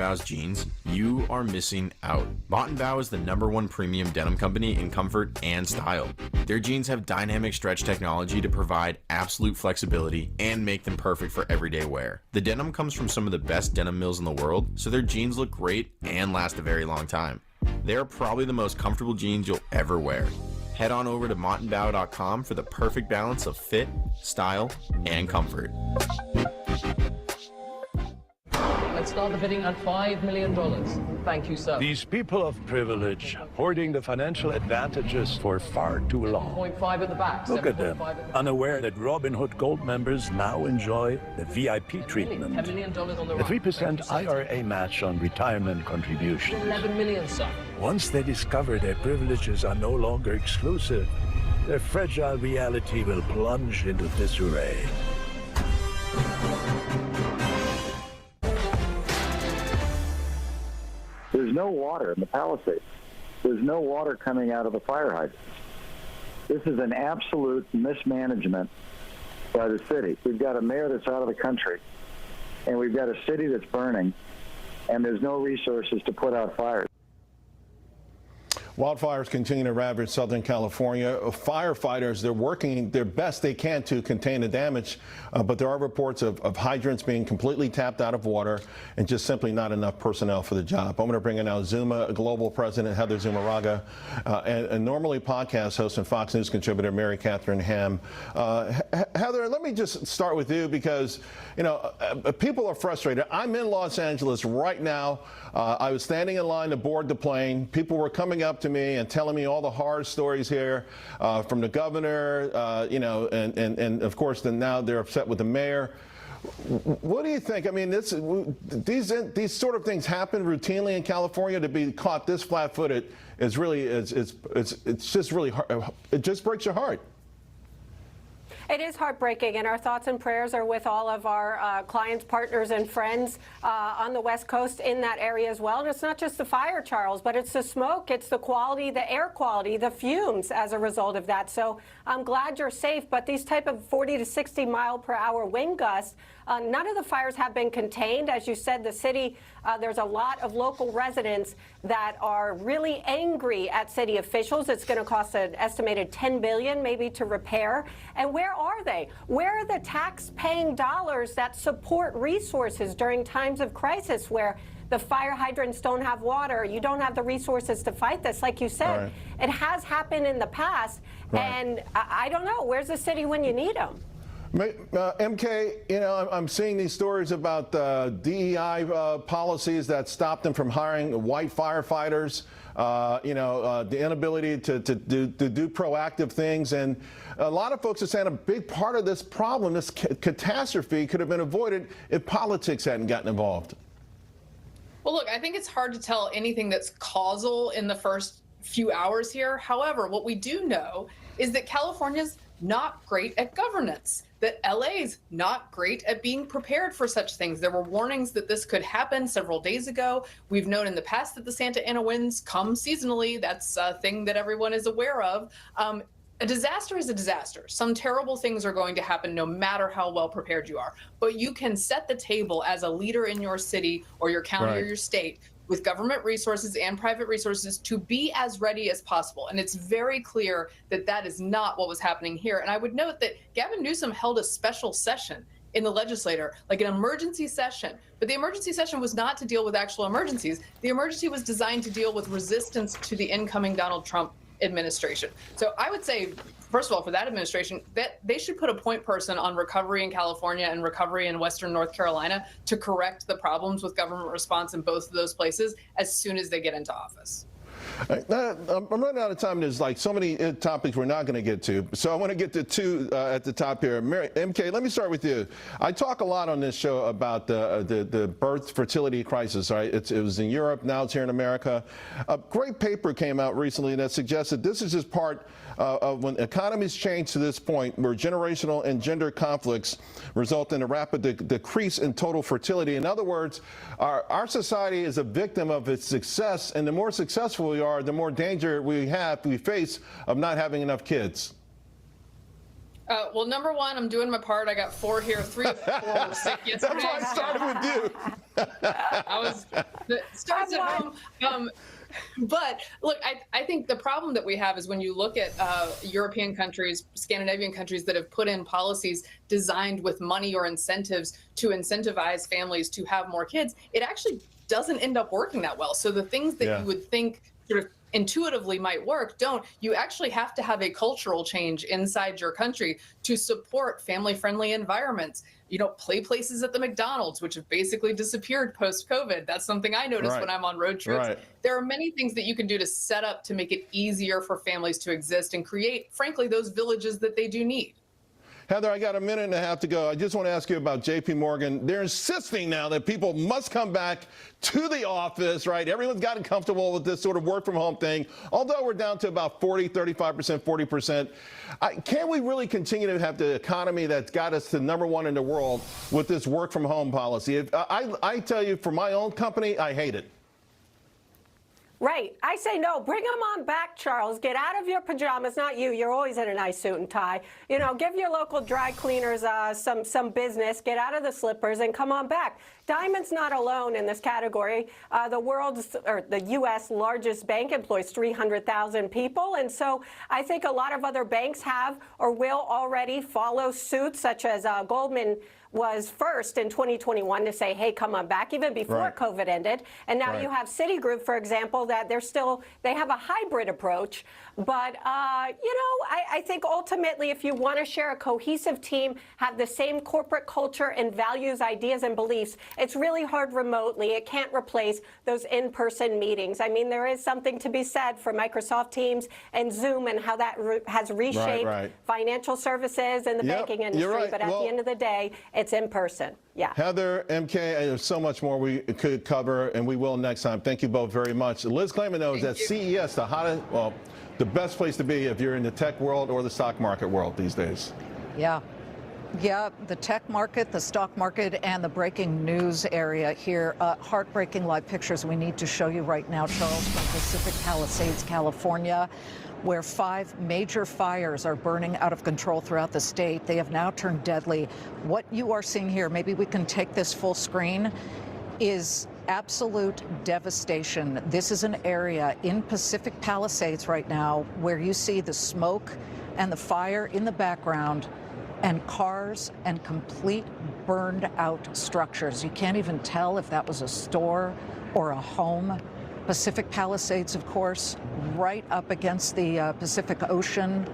Bau's jeans, you are missing out. Mott & Bow is the #1 premium denim company in comfort and style. Their jeans have dynamic stretch technology to provide absolute flexibility and make them perfect for everyday wear. The denim comes from some of the best denim mills in the world, so their jeans look great and last a very long time. They are probably the most comfortable jeans you'll ever wear. Head on over to mottandbow.com for the perfect balance of fit, style, and comfort. Let's start the bidding at $5 million. Thank you, sir. These people of privilege hoarding the financial advantages for far too long. 7.5 at the back. Look at them, unaware that Robin Hood Gold members now enjoy the VIP treatment. $10 million on the The right. 3% IRA match on retirement contributions. 11 million, sir. Once they discover their privileges are no longer exclusive, their fragile reality will plunge into disarray. There's no water in the Palisades. There's no water coming out of the fire hydrants. This is an absolute mismanagement by the city. We've got a mayor that's out of the country, and we've got a city that's burning, and there's no resources to put out fires. Wildfires continue to ravage Southern California. Firefighters, they're working their best they can to contain the damage, but there are reports of hydrants being completely tapped out of water and just simply not enough personnel for the job. I'm going to bring in now Zuma Global President Heather Zumaraga and normally podcast host and Fox News contributor Mary Catherine Ham. Heather, let me just start with you because, you know, people are frustrated. I'm in Los Angeles right now. I was standing in line to board the plane. People were coming up to me and telling me all the horror stories here from the governor, you know, and of course, then now they're upset with the mayor. What do you think? I mean, these sort of things happen routinely in California. To be caught this flat-footed is really, it's just really hard. It just breaks your heart. It is heartbreaking, and our thoughts and prayers are with all of our clients, partners, and friends on the West Coast in that area as well. And it's not just the fire, Charles, but it's the smoke, it's the quality, the air quality, the fumes as a result of that. So I'm glad you're safe, but these type of 40 to 60 mile per hour wind gusts, none of the fires have been contained. As you said, the city, there's a lot of local residents that are really angry at city officials. It's going to cost an estimated $10 billion maybe to repair. And where are they? Where are the tax-paying dollars that support resources during times of crisis where the fire hydrants don't have water, you don't have the resources to fight this? Like you said, right. It has happened in the past, right. And I don't know, where's the city when you need them? MK, you know, I'm seeing these stories about DEI policies that stop them from hiring white firefighters, you know, the inability to do proactive things. And a lot of folks are saying a big part of this problem, this catastrophe, could have been avoided if politics hadn't gotten involved. Well, look, I think it's hard to tell anything that's causal in the first few hours here. However, what we do know is that California's not great at governance, that LA's not great at being prepared for such things. There were warnings that this could happen several days ago. We've known in the past that the Santa Ana winds come seasonally. That's a thing that everyone is aware of. A disaster is a disaster. Some terrible things are going to happen no matter how well prepared you are. But you can set the table as a leader in your city or your county right. or your state with government resources and private resources to be as ready as possible. And it's very clear that that is not what was happening here. And I would note that Gavin Newsom held a special session in the legislature, like an emergency session. But the emergency session was not to deal with actual emergencies. The emergency was designed to deal with resistance to the incoming Donald Trump administration. So I would say, first of all, for that administration, that they should put a point person on recovery in California and recovery in Western North Carolina to correct the problems with government response in both of those places as soon as they get into office. I'm running out of time. There's like so many topics we're not going to get to. So I want to get to two at the top here. MK, let me start with you. I talk a lot on this show about the birth fertility crisis. Right? It was in Europe. Now it's here in America. A great paper came out recently that suggested this is just part of when economies change to this point where generational and gender conflicts result in a rapid decrease in total fertility. In other words, our society is a victim of its success, and the more successful we are, the more danger we face of not having enough kids. Well, number one, I'm doing my part. I got 4 here, 3 of 4 were sick yesterday. That's why I started with you. It starts at home. But look, I think the problem that we have is when you look at European countries, Scandinavian countries that have put in policies designed with money or incentives to incentivize families to have more kids, it actually doesn't end up working that well. So the things that you would think sort of intuitively might work don't. You actually have to have a cultural change inside your country to support family-friendly environments. You know, play places at the McDonald's, which have basically disappeared post-COVID. That's something I notice when I'm on road trips. There are many things that you can do to set up to make it easier for families to exist and create, frankly, those villages that they do need. Heather, I got a minute and a half to go. I just want to ask you about J.P. Morgan. They're insisting now that people must come back to the office, right? Everyone's gotten comfortable with this sort of work from home thing, although we're down to about 40, 35%, 40%. Can we really continue to have the economy that's got us to #1 in the world with this work from home policy? I tell you, for my own company, I hate it. Right. I say no. Bring them on back, Charles. Get out of your pajamas. Not you. You're always in a nice suit and tie. You know, give your local dry cleaners some business. Get out of the slippers and come on back. Diamond's not alone in this category. The U.S. largest bank employs 300,000 people. And so I think a lot of other banks have or will already follow suit, such as Goldman was first in 2021 to say, hey, come on back, even before COVID ended. And now you have Citigroup, for example, that they have a hybrid approach. But, I think ultimately, if you want to share a cohesive team, have the same corporate culture and values, ideas, and beliefs, it's really hard remotely. It can't replace those in-person meetings. I mean, there is something to be said for Microsoft Teams and Zoom and how that has reshaped financial services and the banking industry. But at the end of the day, it's in person. Yeah. Heather, MK, there's so much more we could cover, and we will next time. Thank you both very much. Liz Claman knows that CES, the best place to be if you're in the tech world or the stock market world these days. Yeah, the tech market, the stock market, and the breaking news area here. Heartbreaking live pictures we need to show you right now, Charles, from Pacific Palisades, California, where 5 major fires are burning out of control throughout the state. They have now turned deadly. What you are seeing here, maybe we can take this full screen, is absolute devastation. This is an area in Pacific Palisades right now where you see the smoke and the fire in the background and cars and complete burned out structures. You can't even tell if that was a store or a home. Pacific Palisades, of course, right up against the Pacific Ocean.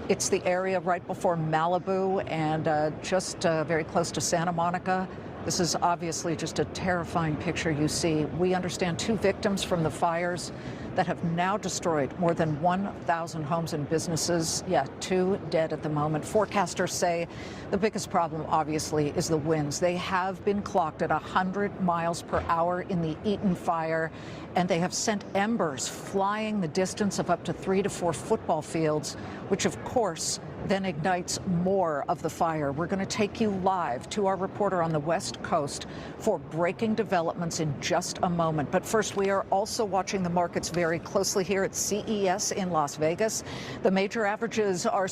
It's the area right before Malibu and just very close to Santa Monica. This is obviously just a terrifying picture you see. We understand 2 victims from the fires that have now destroyed more than 1,000 homes and businesses. 2 dead at the moment. Forecasters say the biggest problem, obviously, is the winds. They have been clocked at 100 miles per hour in the Eaton fire, and they have sent embers flying the distance of up to 3 to 4 football fields, which, of course, then ignites more of the fire. We're going to take you live to our reporter on the West Coast for breaking developments in just a moment. But first, we are also watching the markets very closely here at CES in Las Vegas. The major averages are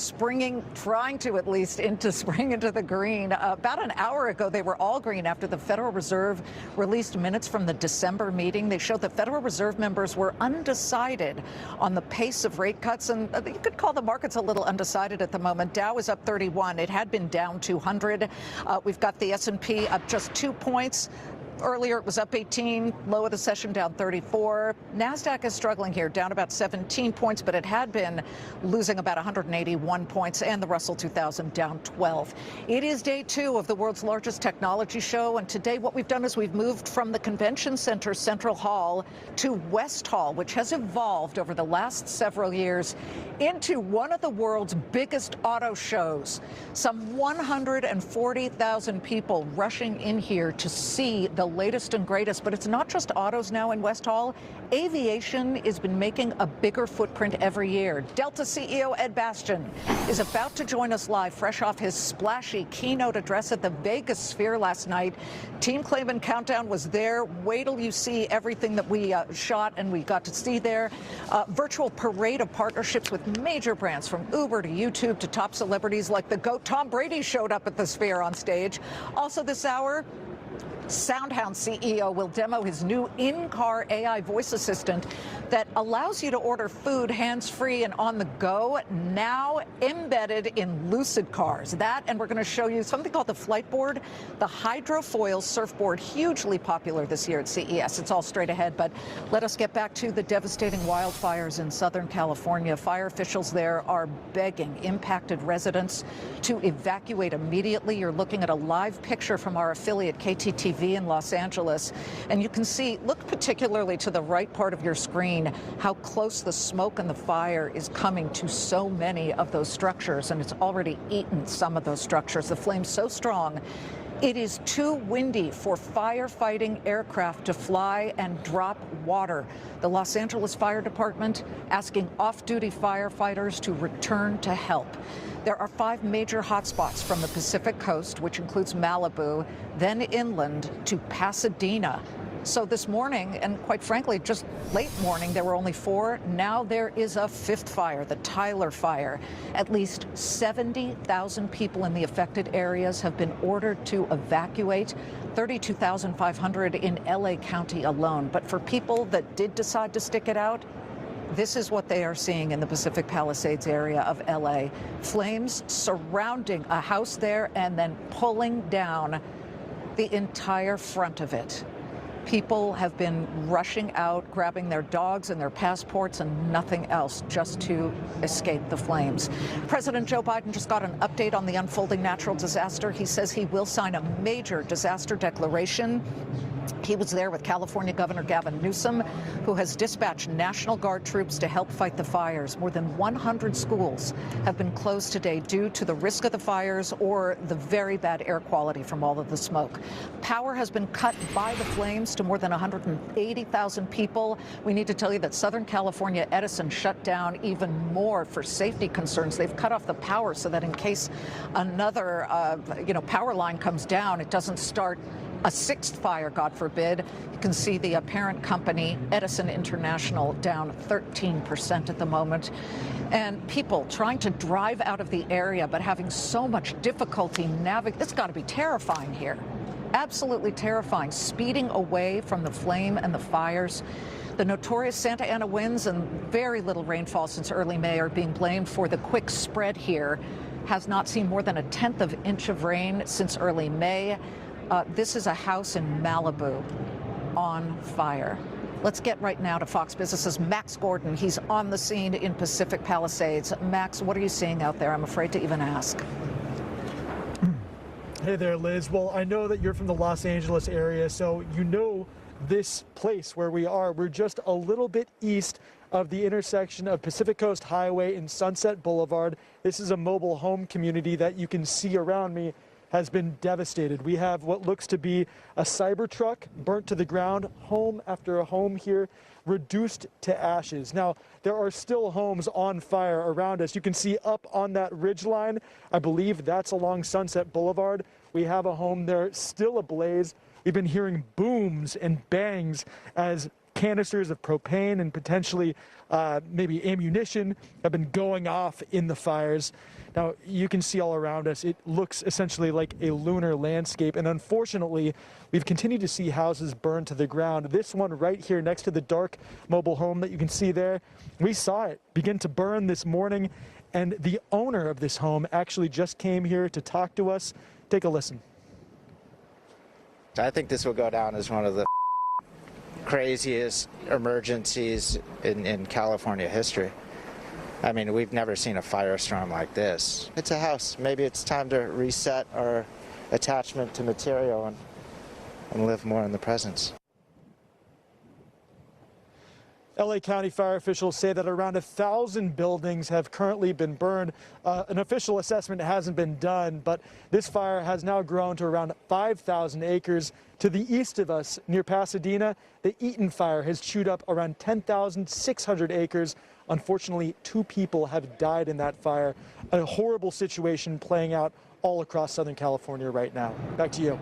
trying to at least spring into the green. About an hour ago, they were all green after the Federal Reserve released minutes from the December meeting. They showed the Federal Reserve members were undecided on the pace of rate cuts, and you could call the markets a little undecided at the moment. Dow is up 31. It had been down 200. We've got the S&P up just 2 points. Earlier, it was up 18, low of the session down 34. NASDAQ is struggling here, down about 17 points, but it had been losing about 181 points, and the Russell 2000 down 12. It is day 2 of the world's largest technology show, and today what we've done is we've moved from the Convention Center Central Hall to West Hall, which has evolved over the last several years into one of the world's biggest auto shows. Some 140,000 people rushing in here to see the latest and greatest. But it's not just autos now in West Hall. Aviation has been making a bigger footprint every year. Delta CEO Ed Bastian is about to join us live, fresh off his splashy keynote address at the Vegas Sphere last night. Team Claman Countdown was there. Wait till you see everything that we shot and we got to see there. Virtual parade of partnerships with major brands from Uber to YouTube to top celebrities like the GOAT Tom Brady showed up at the Sphere on stage. Also this hour, SoundHound CEO will demo his new in-car AI voice assistant that allows you to order food hands-free and on the go, now embedded in Lucid cars. That, and we're going to show you something called the Flightboard, the hydrofoil surfboard, hugely popular this year at CES. It's all straight ahead, but let us get back to the devastating wildfires in Southern California. Fire officials there are begging impacted residents to evacuate immediately. You're looking at a live picture from our affiliate KTTV in Los Angeles, and you can see, look particularly to the right part of your screen, how close the smoke and the fire is coming to so many of those structures, and it's already eaten some of those structures. The flame's so strong, it is too windy for firefighting aircraft to fly and drop water. The Los Angeles Fire Department asking off-duty firefighters to return to help. There are 5 major hotspots from the Pacific coast, which includes Malibu, then inland to Pasadena. So this morning, and quite frankly, just late morning, there were only 4. Now there is a 5th fire, the Tyler fire. At least 70,000 people in the affected areas have been ordered to evacuate, 32,500 in LA County alone. But for people that did decide to stick it out, this is what they are seeing in the Pacific Palisades area of LA. Flames surrounding a house there and then pulling down the entire front of it. People have been rushing out, grabbing their dogs and their passports and nothing else just to escape the flames. President Joe Biden just got an update on the unfolding natural disaster. He says he will sign a major disaster declaration. He was there with California Governor Gavin Newsom, who has dispatched National Guard troops to help fight the fires. More than 100 schools have been closed today due to the risk of the fires or the very bad air quality from all of the smoke. Power has been cut by the flames to more than 180,000 people. We need to tell you that Southern California Edison shut down even more for safety concerns. They've cut off the power so that in case another power line comes down, it doesn't start a 6th fire, God forbid. You can see the parent company, Edison International, down 13% at the moment. And people trying to drive out of the area, but having so much difficulty navigating. It's got to be terrifying here. Absolutely terrifying. Speeding away from the flame and the fires. The notorious Santa Ana winds and very little rainfall since early May are being blamed for the quick spread here. Has not seen more than a 1/10 of an inch of rain since early May. This is a house in Malibu on fire. Let's get right now to Fox Business's Max Gordon. He's on the scene in Pacific Palisades. Max, what are you seeing out there? I'm afraid to even ask. Hey there, Liz. Well, I know that you're from the Los Angeles area, so you know this place where we are. We're just a little bit east of the intersection of Pacific Coast Highway and Sunset Boulevard. This is a mobile home community that you can see around me has been devastated. We have what looks to be a Cybertruck burnt to the ground, home after a home here reduced to ashes. Now, there are still homes on fire around us. You can see up on that ridge line, I believe that's along Sunset Boulevard. We have a home there still ablaze. We've been hearing booms and bangs as canisters of propane and potentially maybe ammunition have been going off in the fires. Now, you can see all around us, it looks essentially like a lunar landscape. And unfortunately, we've continued to see houses burn to the ground. This one right here next to the dark mobile home that you can see there, we saw it begin to burn this morning. And the owner of this home actually just came here to talk to us. Take a listen. I think this will go down as one of the craziest emergencies in California history. I mean, we've never seen a firestorm like this. It's a house. Maybe it's time to reset our attachment to material and live more in the present. LA County fire officials say that around 1,000 buildings have currently been burned. An official assessment hasn't been done, but this fire has now grown to around 5,000 acres. To the east of us, near Pasadena, the Eaton fire has chewed up around 10,600 acres. Unfortunately, 2 people have died in that fire. A horrible situation playing out all across Southern California right now. Back to you.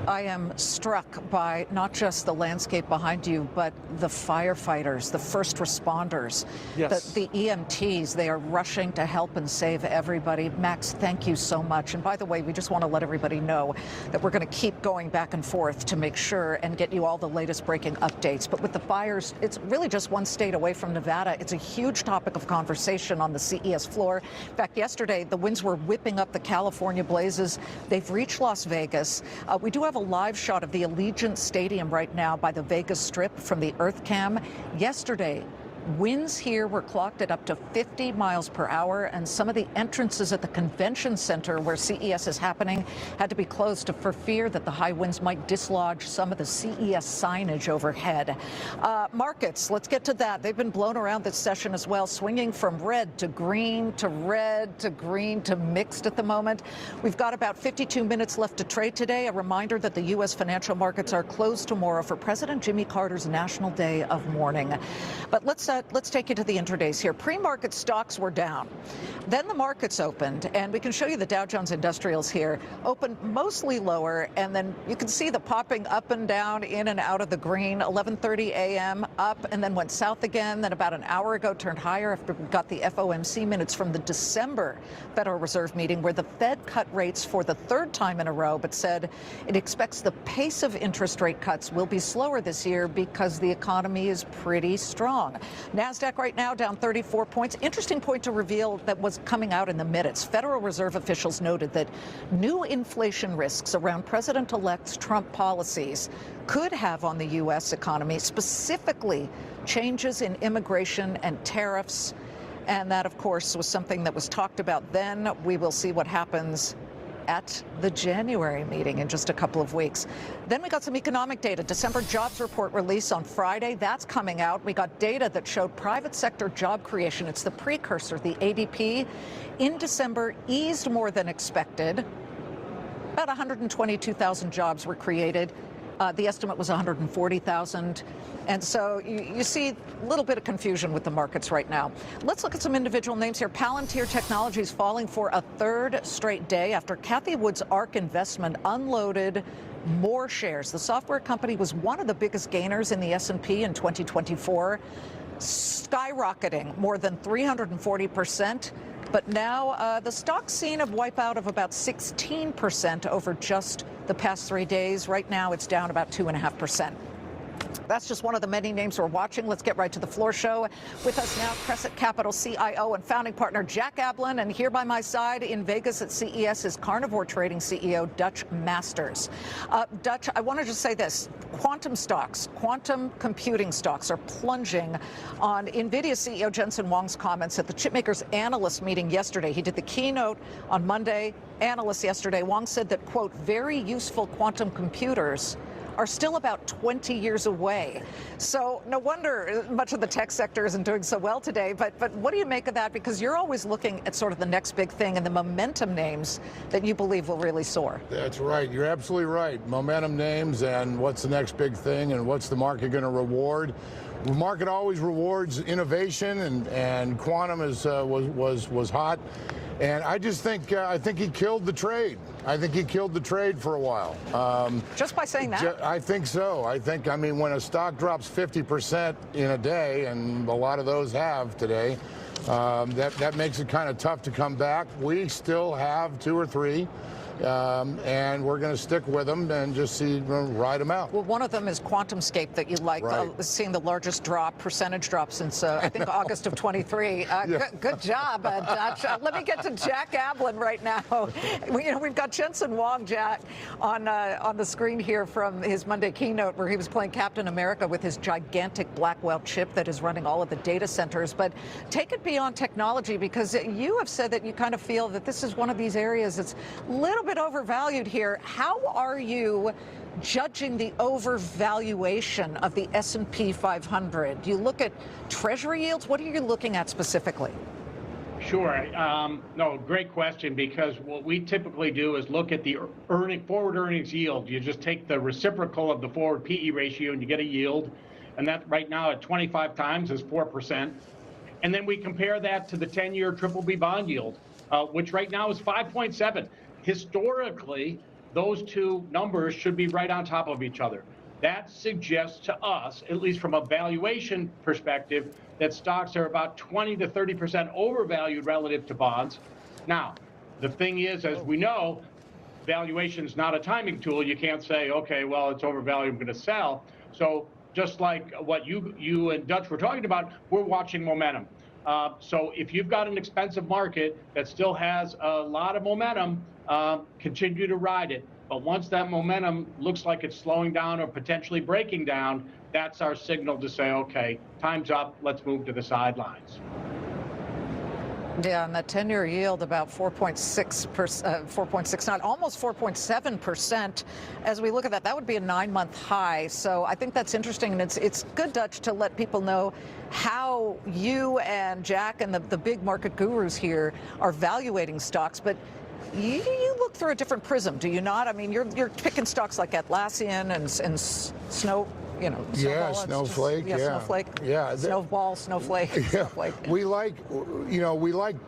I am struck by not just the landscape behind you, but the firefighters, the first responders, Yes. the EMTs. They are rushing to help and save everybody. Max, thank you so much. And by the way, we just want to let everybody know that we're going to keep going back and forth to make sure and get you all the latest breaking updates. But with the fires, it's really just one state away from Nevada. It's a huge topic of conversation on the CES floor. In fact, yesterday, the winds were whipping up the California blazes. They've reached Las Vegas. We do have a live shot of the Allegiant Stadium right now by the Vegas Strip from the Earth Cam. Yesterday, winds here were clocked at up to 50 miles per hour, and some of the entrances at the convention center where CES is happening had to be closed for fear that the high winds might dislodge some of the CES signage overhead. Markets, let's get to that. They've been blown around this session as well, swinging from red to green to red to green to mixed at the moment. We've got about 52 minutes left to trade today. A reminder that the U.S. financial markets are closed tomorrow for President Jimmy Carter's National Day of Mourning. But let's take you to the intradays here. Pre-market stocks were down. Then the markets opened, and we can show you the Dow Jones Industrials here, opened mostly lower, and then you can see the popping up and down, in and out of the green. 11:30 a.m. up, and then went south again. Then about an hour ago turned higher after we got the FOMC minutes from the December Federal Reserve meeting, where the Fed cut rates for the third time in a row, but said it expects the pace of interest rate cuts will be slower this year because the economy is pretty strong. NASDAQ right now down 34 points. Interesting point to reveal that was coming out in the minutes. Federal Reserve officials noted that new inflation risks around President-elect Trump policies could have on the U.S. economy, specifically changes in immigration and tariffs. And that, of course, was something that was talked about then. We will see what happens at the January meeting in just a couple of weeks. Then we got some economic data. December jobs report release on Friday. That's coming out. We got data that showed private sector job creation. It's the precursor, the ADP, in December eased more than expected. About 122,000 jobs were created. The estimate was 140,000. And so you see a little bit of confusion with the markets right now. Let's look at some individual names here. Palantir Technologies falling for a third straight day after Cathie Wood's ARK investment unloaded more shares. The software company was one of the biggest gainers in the S&P in 2024, skyrocketing more than 340%. But now the stock's seen a wipeout of about 16% over just the past 3 days. Right now, it's down about 2.5%. That's just one of the many names we're watching. Let's get right to the floor show. With us now, Crescent Capital CIO and founding partner Jack Ablin, and here by my side in Vegas at CES is Carnivore Trading CEO Dutch Masters. Dutch, I want to just say this. Quantum stocks, quantum computing stocks are plunging on NVIDIA CEO Jensen Huang's comments at the chipmakers analyst meeting yesterday. He did the keynote on Monday. Analysts yesterday, Huang said that, quote, very useful quantum computers are still about 20 years away. So no wonder much of the tech sector isn't doing so well today. But what do you make of that? Because you're always looking at sort of the next big thing and the momentum names that you believe will really soar. That's right. You're absolutely right. Momentum names and what's the next big thing and what's the market going to reward. The market always rewards innovation, and quantum was hot. And I just think I think he killed the trade. I think he killed the trade for a while. Just by saying that? I think so. I mean, when a stock drops 50% in a day, and a lot of those have today, that makes it kind of tough to come back. We still have 2 or 3. And we're going to stick with them and just ride them out. Well, one of them is QuantumScape that you like, right. Seeing the largest percentage drop since, I think, August of 23. Yeah. Good job, Dutch. Let me get to Jack Ablin right now. We've got Jensen Huang, Jack, on the screen here from his Monday keynote where he was playing Captain America with his gigantic Blackwell chip that is running all of the data centers. But take it beyond technology, because you have said that you kind of feel that this is one of these areas that's a little bit overvalued here. How are you judging the overvaluation of the S&P 500? Do you look at treasury yields? What are you looking at specifically? Sure. No, great question, because what we typically do is look at the forward earnings yield. You just take the reciprocal of the forward PE ratio and you get a yield. And that right now at 25 times is 4%. And then we compare that to the 10-year BBB bond yield, which right now is 5.7. Historically, those two numbers should be right on top of each other. That suggests to us, at least from a valuation perspective, that stocks are about 20 to 30% overvalued relative to bonds. Now, the thing is, as we know, valuation is not a timing tool. You can't say, okay, well, it's overvalued, I'm going to sell. So just like what you and Dutch were talking about, we're watching momentum. So if you've got an expensive market that still has a lot of momentum, continue to ride it. But once that momentum looks like it's slowing down or potentially breaking down, that's our signal to say, okay, time's up, let's move to the sidelines. Yeah, and that 10-year yield about 4.6%, almost 4.7%. As we look at that, that would be a 9-month high. So I think that's interesting, and it's good, Dutch, to let people know how you and Jack and the big market gurus here are valuating stocks. But you look through a different prism, do you not? I mean, you're picking stocks like Atlassian and Snow. You know, yeah, Snowflake. Just, Snowflake. Yeah, Snowball, Snowflake. Yeah. Snowflake. We like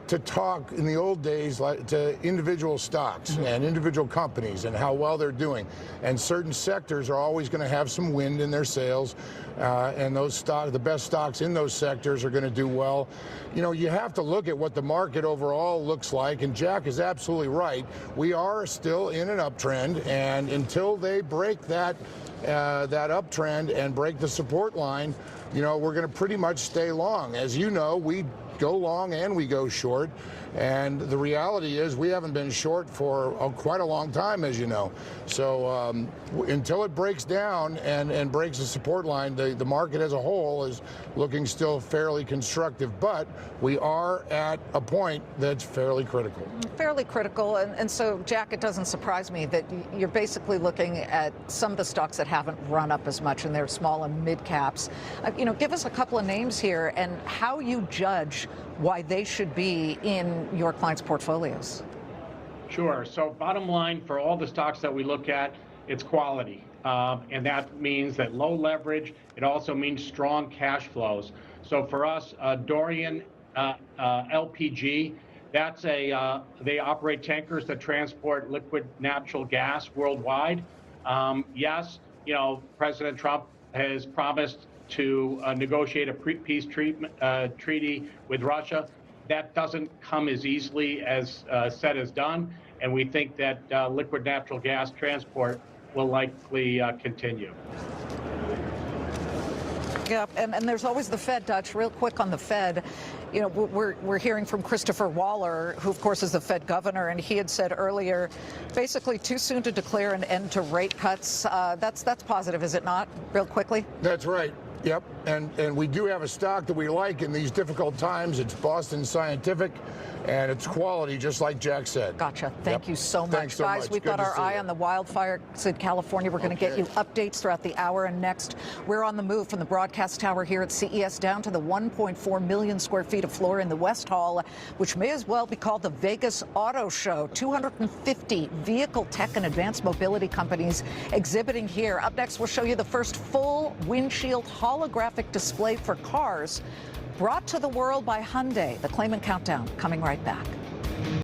to talk in the old days to individual stocks and individual companies and how well they're doing. And certain sectors are always going to have some wind in their sails, and the best stocks in those sectors are going to do well. You know, you have to look at what the market overall looks like, and Jack is absolutely right. We are still in an uptrend, and until they break that uptrend and break the support line, you know, we're going to pretty much stay long. As you know, we go long and we go short. And the reality is we haven't been short for quite a long time, as you know. So until it breaks down and breaks the support line, the market as a whole is looking still fairly constructive. But we are at a point that's fairly critical. Fairly critical. And so, Jack, it doesn't surprise me that you're basically looking at some of the stocks that haven't run up as much, and they're small and mid caps. You know, give us a couple of names here and how you judge why they should be in your clients' portfolios. Sure. So bottom line for all the stocks that we look at, it's quality. And that means that low leverage. It also means strong cash flows. So for us, Dorian LPG, that's they operate tankers that transport liquid natural gas worldwide. Yes, you know, President Trump has promised to negotiate a peace treaty with Russia. That doesn't come as easily as said as done, and we think that liquid natural gas transport will likely continue. Yeah, and there's always the Fed, Dutch. Real quick on the Fed, you know, we're hearing from Christopher Waller, who of course is the Fed governor, and he had said earlier, basically too soon to declare an end to rate cuts. That's positive, is it not? Real quickly. That's right. Yep, and we do have a stock that we like in these difficult times. It's Boston Scientific, and it's quality, just like Jack said. Gotcha. Thank you so much. Thanks so guys. much. We've Good got to our see eye you. on the wildfires in California. We're going to get you updates throughout the hour, and next we're on the move from the broadcast tower here at CES down to the 1.4 million square feet of floor in the West Hall, which may as well be called the Vegas Auto Show. 250 vehicle tech and advanced mobility companies exhibiting here. Up next, we'll show you the first full windshield holographic display for cars brought to the world by Hyundai. The Claman Countdown coming right back.